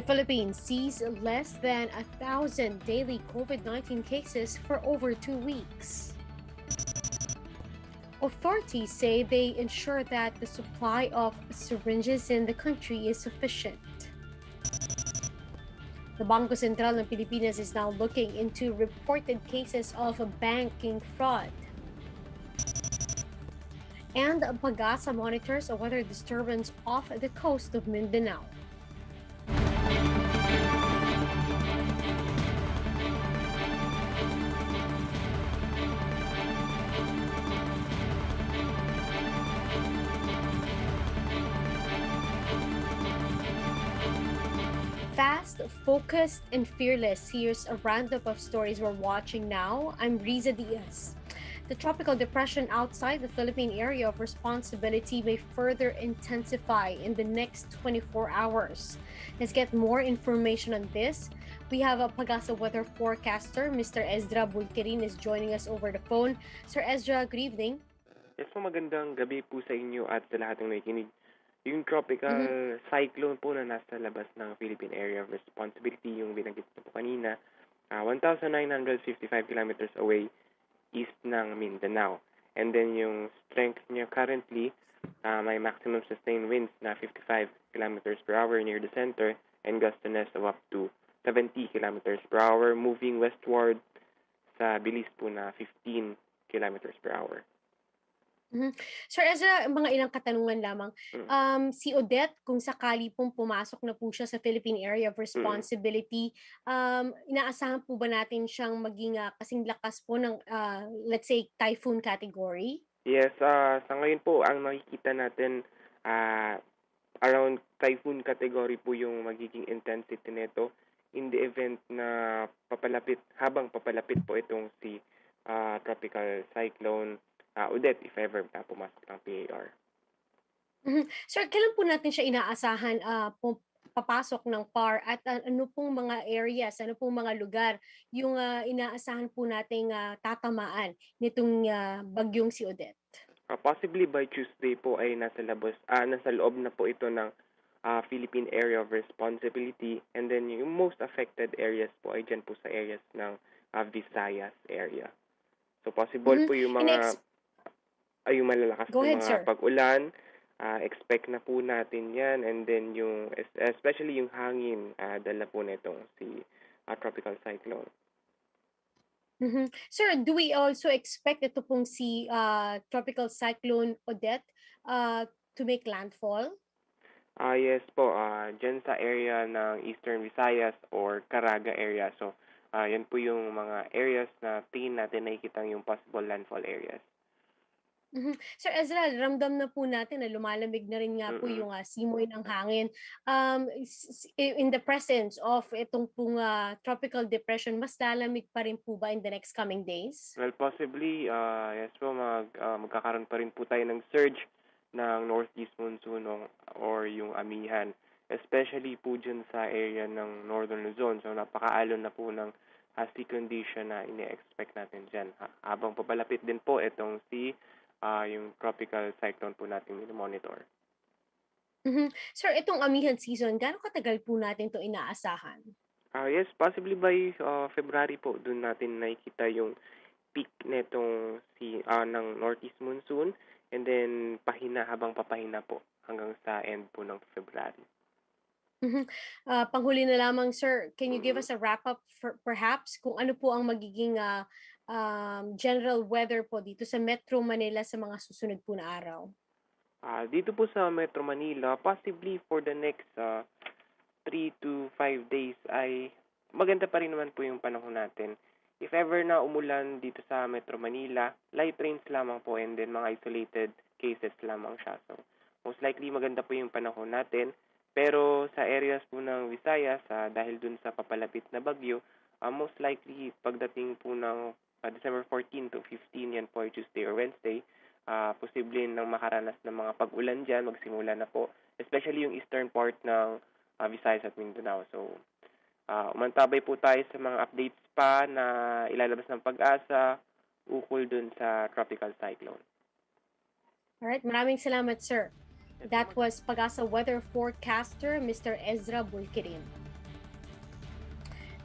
Philippines sees less than 1,000 daily COVID-19 cases for over 2 weeks. Authorities say they ensure that the supply of syringes in the country is sufficient. The Bangko Sentral ng Pilipinas is now looking into reported cases of banking fraud. And PAGASA monitors a weather disturbance off the coast of Mindanao. Fast, focused, and fearless. Here's a roundup of stories we're watching now. I'm Riza Diaz. The tropical depression outside the Philippine area of responsibility may further intensify in the next 24 hours. Let's get more information on this. We have a PAGASA weather forecaster, Mr. Ezra Bulkirin, is joining us over the phone. Sir Ezra, good evening. Yes po, magandang gabi po sa inyo at sa lahat ng nakikinig. Yung tropical cyclone po na nasa labas ng Philippine Area of Responsibility, yung binanggit na po kanina, 1,955 kilometers away east ng Mindanao. And then yung strength niya currently, may maximum sustained winds na 55 kilometers per hour near the center and gustiness of up to 70 kilometers per hour, moving westward sa bilis po na 15 kilometers per hour. Sir Ezra, mga ilang katanungan lamang. Si Odette, kung sakali pong pumasok na po siya sa Philippine Area of Responsibility, inaasahan po ba natin siyang maging kasing lakas po ng, let's say, typhoon category? Yes, sa ngayon po, ang makikita natin, around typhoon category po yung magiging intensity nito in the event na habang papalapit po itong si tropical cyclone Odette, if ever na pumasok ng PAR. Sir, kailan po natin siya inaasahan papasok ng PAR at ano pong mga areas, ano pong mga lugar yung inaasahan po nating tatamaan nitong bagyong si Odette? Possibly by Tuesday po ay nasa loob na po ito ng Philippine Area of Responsibility, and then yung most affected areas po ay dyan po sa areas ng Visayas area. So possible po yung mga yung malalakas na mga pag-ulan, expect na po natin yan, and then yung especially yung hangin dala po nitong si tropical cyclone. Sir, do we also expect ito pong si tropical cyclone Odette to make landfall? Yes po, dyan sa area ng Eastern Visayas or Caraga area. So yan po yung mga areas na tingin natin nakikita yung possible landfall areas. Sir Ezra, ramdam na po natin na lumalamig na rin nga po yung simoy ng hangin. In the presence of itong pong tropical depression, mas lalamig pa rin po ba in the next coming days? Well, possibly, yes po, magkakaroon pa rin po tayo ng surge ng northeast monsoon or yung amihan. Especially po dyan sa area ng northern Luzon. So napakaalon na po ng sea condition na ini-expect natin dyan. Habang papalapit din po itong yung tropical cyclone po natin monitor. Sir, itong amihan season, gaano katagal po natin ito inaasahan? Yes, possibly by February po, doon natin nakikita yung peak netong ng northeast monsoon, and then habang papahina po hanggang sa end po ng February. Panghuli na lamang, sir, can you give us a wrap-up perhaps kung ano po ang magiging general weather po dito sa Metro Manila sa mga susunod po na araw? Dito po sa Metro Manila, possibly for the next 3 to 5 days ay maganda pa rin naman po yung panahon natin. If ever na umulan dito sa Metro Manila, light rains lamang po, and then mga isolated cases lamang siya. So most likely maganda po yung panahon natin. Pero sa areas po ng Visayas, dahil dun sa papalapit na bagyo, most likely pagdating po ng December 14 to 15, yan po ay Tuesday or Wednesday, posible nang makaranas ng mga pag-ulan dyan, magsimula na po, especially yung eastern part ng Visayas at Mindanao. So, umantabay po tayo sa mga updates pa na ilalabas ng PAGASA ukol dun sa tropical cyclone. Alright, maraming salamat, sir. That was PAGASA weather forecaster, Mr. Ezra Bulkirin.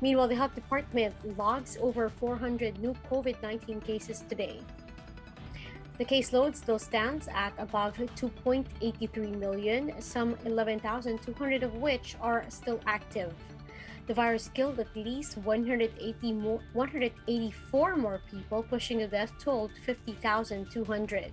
Meanwhile, the health department logs over 400 new COVID-19 cases today. The caseload still stands at above 2.83 million, some 11,200 of which are still active. The virus killed at least 184 more people, pushing the death toll to 50,200.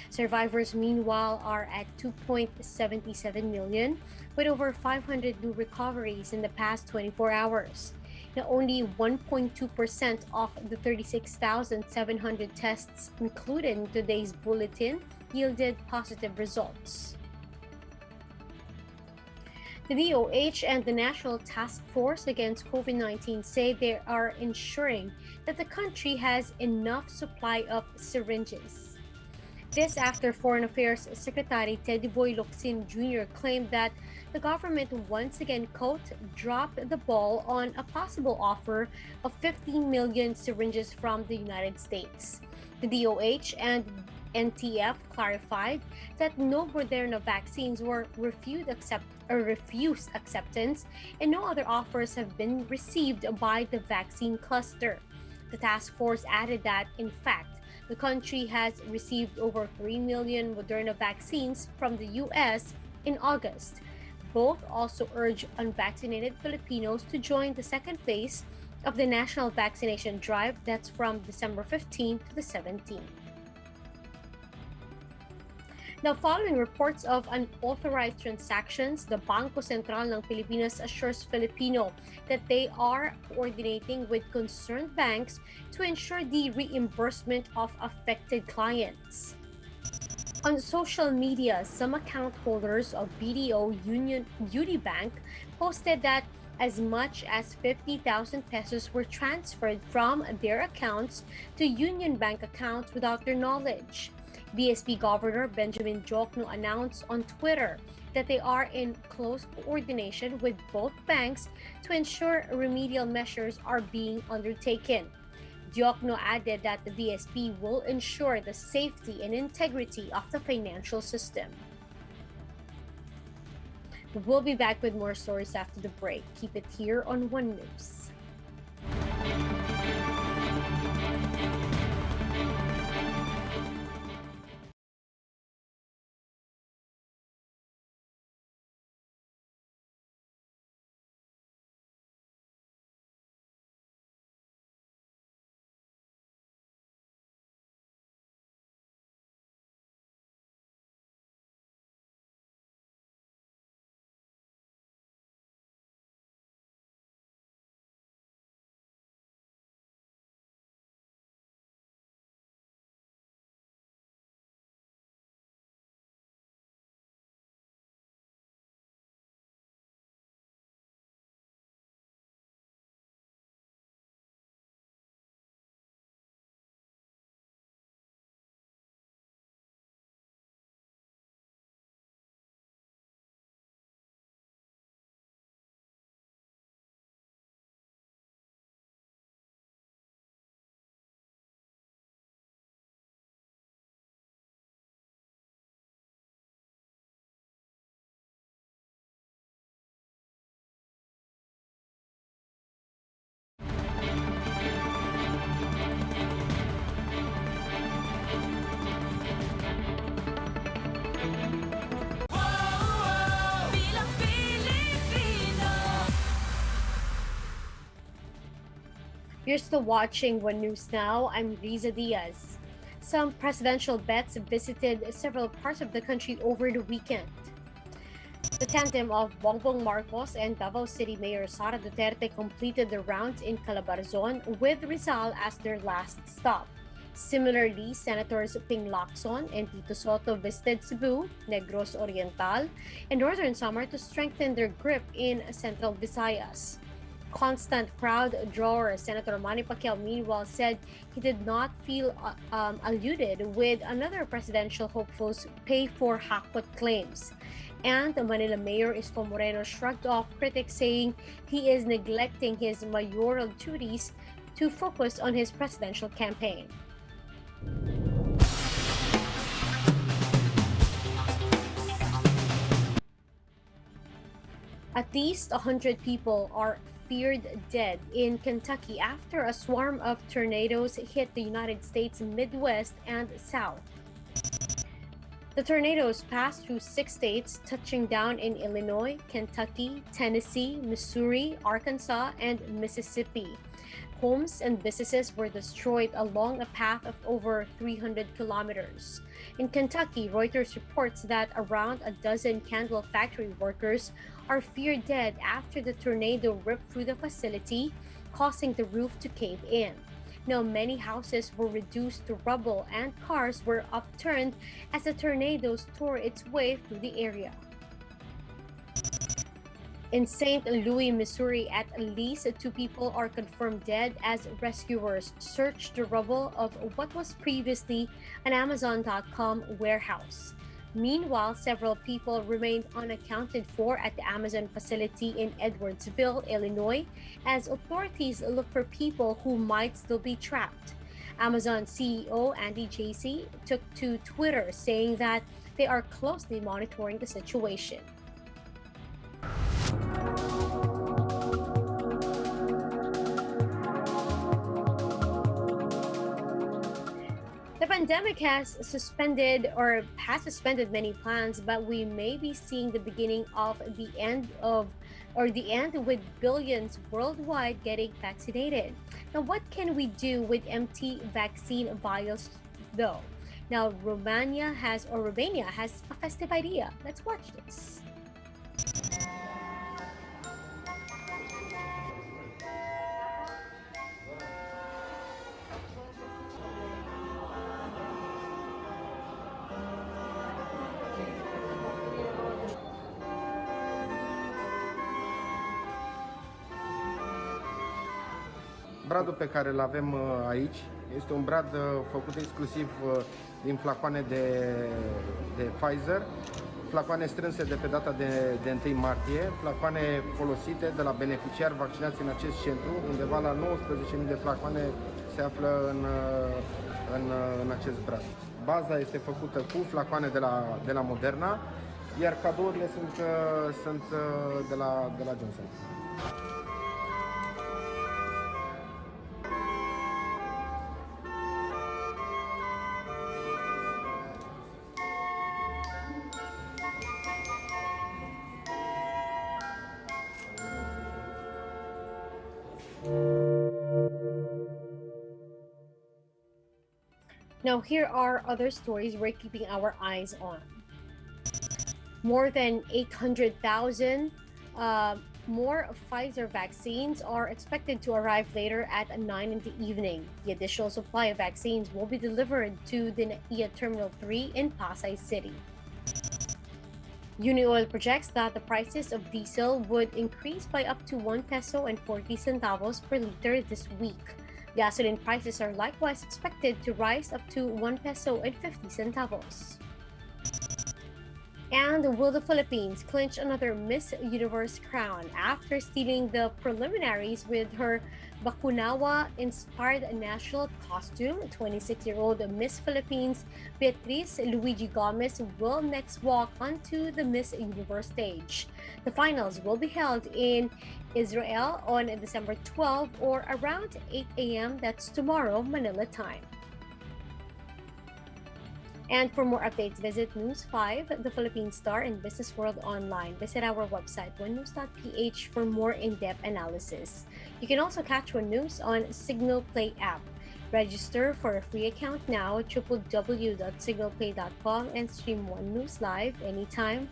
Survivors, meanwhile, are at 2.77 million, with over 500 new recoveries in the past 24 hours. Now, only 1.2% of the 36,700 tests included in today's bulletin yielded positive results. The DOH and the National Task Force Against COVID-19 say they are ensuring that the country has enough supply of syringes. This after Foreign Affairs Secretary Teddy Boy Locsin Jr. claimed that the government once again, quote, dropped the ball on a possible offer of 15 million syringes from the United States. The DOH and NTF clarified that no Moderna vaccines were refused acceptance, and no other offers have been received by the vaccine cluster. The task force added that, in fact, the country has received over 3 million Moderna vaccines from the US in August. Both also urge unvaccinated Filipinos to join the second phase of the national vaccination drive that's from December 15 to the 17th. Now, following reports of unauthorized transactions, the Bangko Sentral ng Pilipinas assures Filipino that they are coordinating with concerned banks to ensure the reimbursement of affected clients. On social media, some account holders of BDO Unibank posted that as much as 50,000 pesos were transferred from their accounts to Union Bank accounts without their knowledge. BSP Governor Benjamin Diokno announced on Twitter that they are in close coordination with both banks to ensure remedial measures are being undertaken. Diokno added that the BSP will ensure the safety and integrity of the financial system. We'll be back with more stories after the break. Keep it here on One News. Bilang Pilipino. You're still watching One News Now. I'm Riza Diaz. Some presidential bets visited several parts of the country over the weekend. The tandem of Bongbong Marcos and Davao City Mayor Sara Duterte completed the rounds in Calabarzon with Rizal as their last stop. Similarly, Senators Ping Lacson and Tito Soto visited Cebu, Negros Oriental, and Northern Samar to strengthen their grip in Central Visayas. Constant crowd drawer Senator Manny Pacquiao, meanwhile, said he did not feel alluded with another presidential hopeful's pay-for-hackpot claims. And the Manila Mayor Isko Moreno shrugged off critics, saying he is neglecting his mayoral duties to focus on his presidential campaign. At least 100 people are feared dead in Kentucky after a swarm of tornadoes hit the United States Midwest and South. The tornadoes passed through 6 states, touching down in Illinois, Kentucky, Tennessee, Missouri, Arkansas, and Mississippi. Homes and businesses were destroyed along a path of over 300 kilometers. In Kentucky, Reuters reports that around a dozen candle factory workers are feared dead after the tornado ripped through the facility, causing the roof to cave in. Now, many houses were reduced to rubble and cars were upturned as the tornadoes tore its way through the area. In St. Louis, Missouri, at least 2 people are confirmed dead as rescuers search the rubble of what was previously an Amazon.com warehouse. Meanwhile, several people remained unaccounted for at the Amazon facility in Edwardsville, Illinois, as authorities look for people who might still be trapped. Amazon CEO Andy Jassy took to Twitter saying that they are closely monitoring the situation. The pandemic has suspended many plans, but we may be seeing the beginning of the end with billions worldwide getting vaccinated. Now, what can we do with empty vaccine vials though? Now, Romania has a festive idea. Let's watch this. Bradul pe care îl avem aici este un brad făcut exclusiv din flacoane de Pfizer, flacoane strânse de pe data de 1 martie, flacoane folosite de la beneficiari vaccinați în acest centru. Undeva la 19.000 de flacoane se află în acest brad. Baza este făcută cu flacoane de la Moderna, iar cadourile sunt de la Johnson. Now, here are other stories we're keeping our eyes on. More than 800,000 more Pfizer vaccines are expected to arrive later at 9 in the evening. The additional supply of vaccines will be delivered to the NAIA Terminal 3 in Pasay City. Unioil projects that the prices of diesel would increase by up to 1 peso and 40 centavos per liter this week. Gasoline prices are likewise expected to rise up to 1 peso and 50 centavos. And will the Philippines clinch another Miss Universe crown after stealing the preliminaries with her Bakunawa-inspired national costume? 26-year-old Miss Philippines Beatriz Luigi Gomez will next walk onto the Miss Universe stage. The finals will be held in Israel on December 12 or around 8 a.m. That's tomorrow, Manila time. And for more updates, visit News 5, the Philippine Star, and Business World Online. Visit our website, onenews.ph, for more in-depth analysis. You can also catch One News on Signal Play app. Register for a free account now at www.signalplay.com and stream One News live anytime,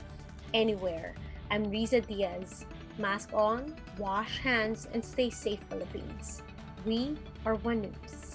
anywhere. I'm Riza Diaz. Mask on, wash hands, and stay safe, Philippines. We are One News.